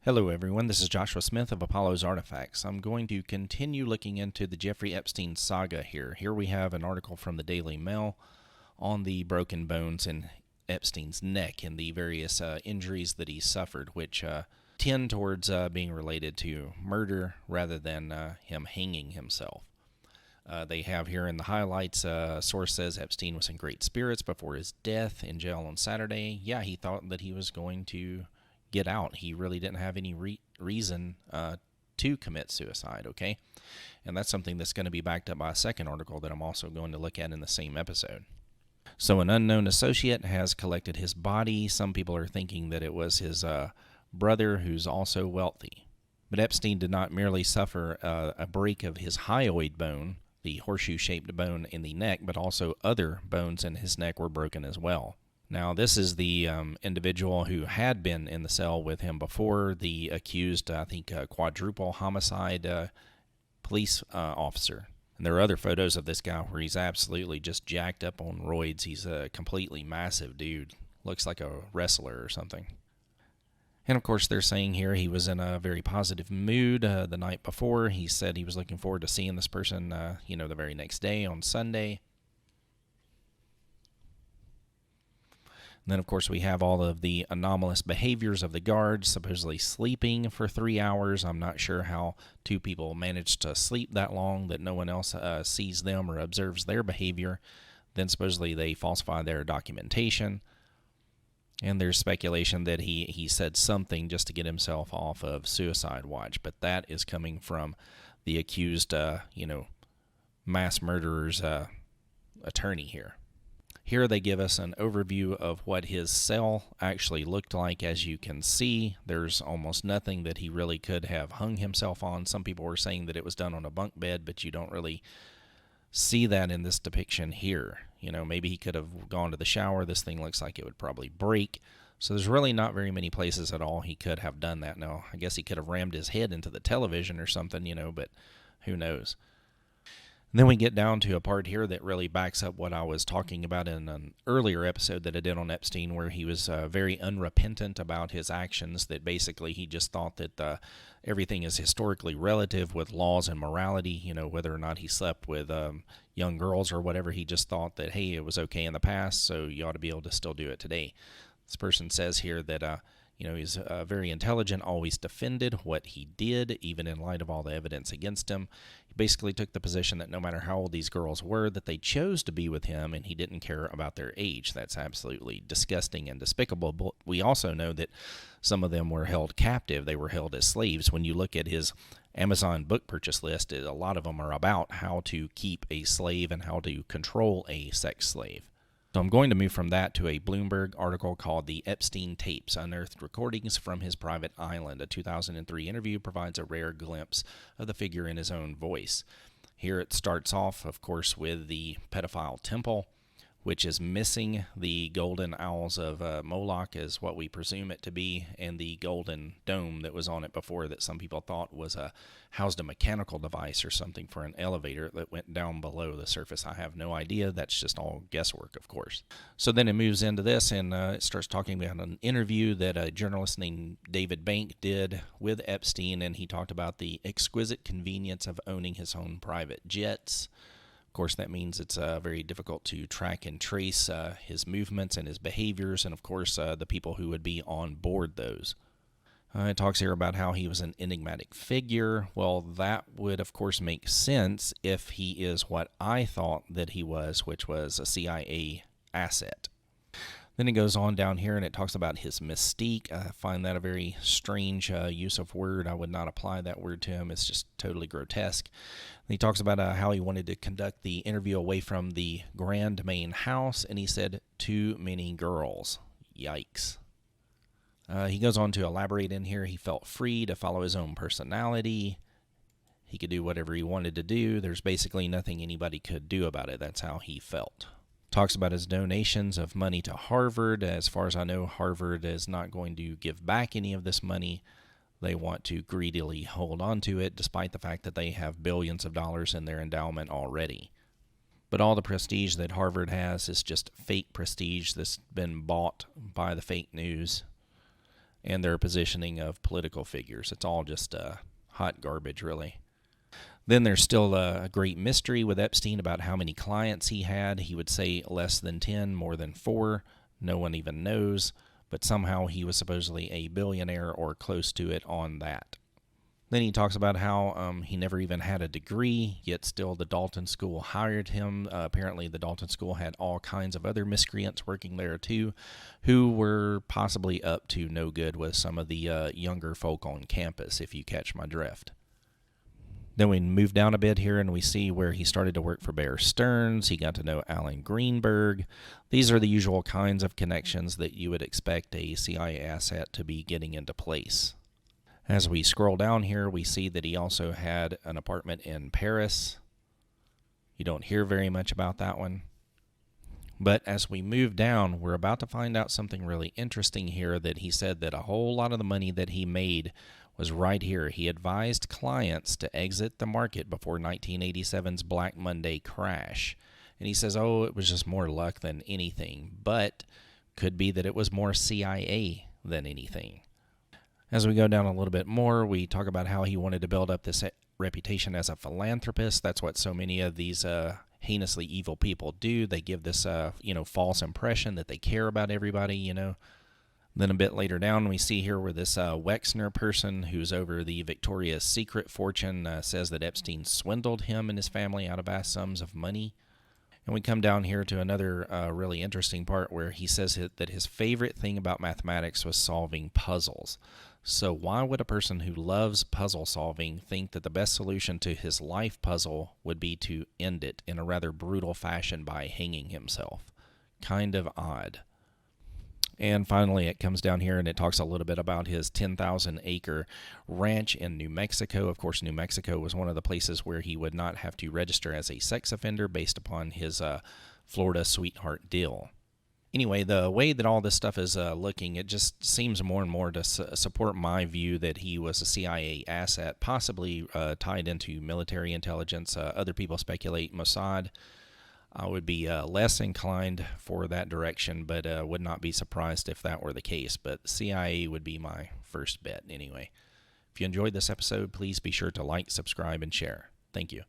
Hello everyone, this is Joshua Smith of Apollo's Artifacts. I'm going to continue looking into the Jeffrey Epstein saga here. Here we have an article from the Daily Mail on the broken bones in Epstein's neck and the various injuries that he suffered, which tend towards being related to murder rather than him hanging himself. They have here in the highlights, a source says Epstein was in great spirits before his death in jail on Saturday. Yeah, he thought that he was going to get out. He really didn't have any reason to commit suicide, okay? And that's something that's going to be backed up by a second article that I'm also going to look at in the same episode. So an unknown associate has collected his body. Some people are thinking that it was his brother, who's also wealthy. But Epstein did not merely suffer a break of his hyoid bone, the horseshoe-shaped bone in the neck, but also other bones in his neck were broken as well. Now, this is the individual who had been in the cell with him before, the accused, I think, quadruple homicide police officer. And there are other photos of this guy where he's absolutely just jacked up on roids. He's a completely massive dude. Looks like a wrestler or something. And, of course, they're saying here he was in a very positive mood the night before. He said he was looking forward to seeing this person, the very next day on Sunday. And then, of course, we have all of the anomalous behaviors of the guards, supposedly sleeping for 3 hours. I'm not sure how two people managed to sleep that long that no one else sees them or observes their behavior. Then supposedly they falsify their documentation. And there's speculation that he said something just to get himself off of suicide watch. But that is coming from the accused, mass murderer's attorney here. Here they give us an overview of what his cell actually looked like. As you can see, there's almost nothing that he really could have hung himself on. Some people were saying that it was done on a bunk bed, but you don't really see that in this depiction here. Maybe he could have gone to the shower. This thing looks like it would probably break. So there's really not very many places at all he could have done that. Now, I guess he could have rammed his head into the television or something, but who knows. And then we get down to a part here that really backs up what I was talking about in an earlier episode that I did on Epstein, where he was very unrepentant about his actions, that basically he just thought that everything is historically relative with laws and morality, whether or not he slept with young girls or whatever. He just thought that, hey, it was okay in the past, so you ought to be able to still do it today. This person says here that he's very intelligent, always defended what he did, even in light of all the evidence against him. He basically took the position that no matter how old these girls were, that they chose to be with him, and he didn't care about their age. That's absolutely disgusting and despicable. But we also know that some of them were held captive. They were held as slaves. When you look at his Amazon book purchase list, a lot of them are about how to keep a slave and how to control a sex slave. So I'm going to move from that to a Bloomberg article called The Epstein Tapes, Unearthed Recordings from His Private Island. A 2003 interview provides a rare glimpse of the figure in his own voice. Here it starts off, of course, with the pedophile temple, which is missing the golden owls of Moloch, is what we presume it to be, and the golden dome that was on it before that some people thought was housed a mechanical device or something for an elevator that went down below the surface. I have no idea. That's just all guesswork, of course. So then it moves into this, and it starts talking about an interview that a journalist named David Bank did with Epstein, and he talked about the exquisite convenience of owning his own private jets. Of course, that means it's very difficult to track and trace his movements and his behaviors, and of course the people who would be on board those. It talks here about how he was an enigmatic figure. Well, that would of course make sense if he is what I thought that he was, which was a CIA asset. Then it goes on down here and it talks about his mystique. I find that a very strange use of word. I would not apply that word to him. It's just totally grotesque. And he talks about how he wanted to conduct the interview away from the grand main house, and he said, too many girls. Yikes. He goes on to elaborate in here. He felt free to follow his own personality. He could do whatever he wanted to do. There's basically nothing anybody could do about it. That's how he felt. Talks about his donations of money to Harvard. As far as I know, Harvard is not going to give back any of this money. They want to greedily hold on to it, despite the fact that they have billions of dollars in their endowment already. But all the prestige that Harvard has is just fake prestige that's been bought by the fake news. and their positioning of political figures. It's all just hot garbage, really. Then there's still a great mystery with Epstein about how many clients he had. He would say less than 10, more than 4. No one even knows, but somehow he was supposedly a billionaire or close to it on that. Then he talks about how he never even had a degree, yet still the Dalton School hired him. Apparently the Dalton School had all kinds of other miscreants working there too, who were possibly up to no good with some of the younger folk on campus, if you catch my drift. Then we move down a bit here and we see where he started to work for Bear Stearns. He got to know Alan Greenberg. These are the usual kinds of connections that you would expect a CIA asset to be getting into place. As we scroll down here, we see that he also had an apartment in Paris. You don't hear very much about that one. But as we move down, we're about to find out something really interesting here, that he said that a whole lot of the money that he made was right here. He advised clients to exit the market before 1987's Black Monday crash. And he says, oh, it was just more luck than anything, but could be that it was more CIA than anything. As we go down a little bit more, we talk about how he wanted to build up this reputation as a philanthropist. That's what so many of these heinously evil people do. They give this false impression that they care about everybody, Then a bit later down, we see here where this Wexner person who's over the Victoria's Secret fortune says that Epstein swindled him and his family out of vast sums of money. And we come down here to another really interesting part where he says that his favorite thing about mathematics was solving puzzles. So why would a person who loves puzzle solving think that the best solution to his life puzzle would be to end it in a rather brutal fashion by hanging himself? Kind of odd. And finally, it comes down here and it talks a little bit about his 10,000-acre ranch in New Mexico. Of course, New Mexico was one of the places where he would not have to register as a sex offender based upon his Florida sweetheart deal. Anyway, the way that all this stuff is looking, it just seems more and more to support my view that he was a CIA asset, possibly tied into military intelligence. Other people speculate Mossad. I would be less inclined for that direction, but would not be surprised if that were the case. But CIA would be my first bet anyway. If you enjoyed this episode, please be sure to like, subscribe, and share. Thank you.